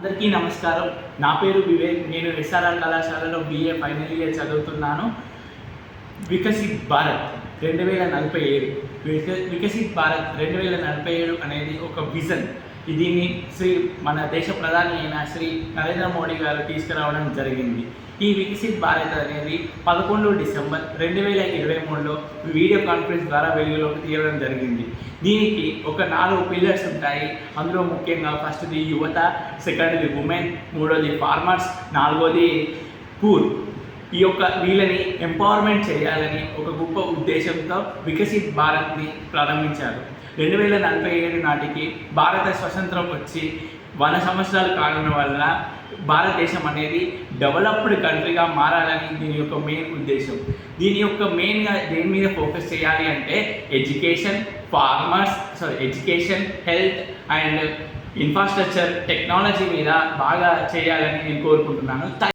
అందరికీ నమస్కారం. నా పేరు వివేక్. నేను ఎస్ఆర్ఆర్ కళాశాలలో BA ఫైనల్ ఇయర్ చదువుతున్నాను. వికసిత్ భారత్ 2047 వికసిత్ భారత్ 2047 అనేది ఒక విజన్. దీన్ని మన దేశ ప్రధాని అయిన శ్రీ నరేంద్ర మోడీ గారు తీసుకురావడం జరిగింది. ఈ వికసిత్ భారత్ అనేది 11 డిసెంబర్ 2023లో వీడియో కాన్ఫరెన్స్ ద్వారా వెలుగులోకి తీయడం జరిగింది. దీనికి ఒక 4 పిల్లర్స్ ఉంటాయి. అందులో ముఖ్యంగా ఫస్ట్ది యువత, సెకండ్ది ఉమెన్, మూడోది ఫార్మర్స్, నాలుగోది పూర్. వీళ్ళని ఎంపవర్మెంట్ చేయాలని ఒక గొప్ప ఉద్దేశంతో వికసిత్ భారత్ని ప్రారంభించారు. 2047 నాటికి భారత స్వతంత్రం వచ్చి 100 సంవత్సరాలు కానున్న వల్ల భారతదేశం అనేది డెవలప్డ్ కంట్రీగా మారాలని దీని యొక్క మెయిన్ ఉద్దేశం. దీని యొక్క మెయిన్గా దేని మీద ఫోకస్ చేయాలి అంటే education, education, health and infrastructure, technology మీద బాగా చేయాలని నేను కోరుకుంటున్నాను.